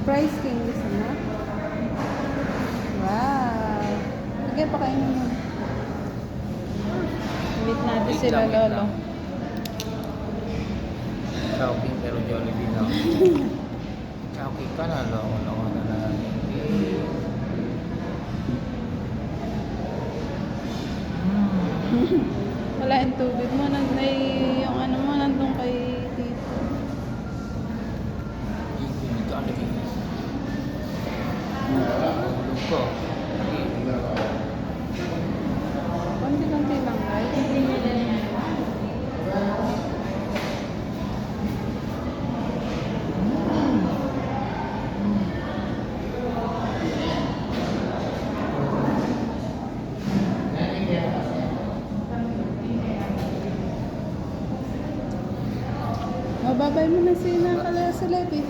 Price king gusto mo? Wow. Sige, pakainin mo. Meet natin Wait sila lang, wait lolo. lang. Chowking pero Jollibee lang. Chowking ka na, loko na lang. Wala yung tubig mo. Yung ano mo, nandun kay tito. Yung Jollibee. Tulog ko. Konti-konti lang, guys. Mababay mo na si Nakala sa Levi.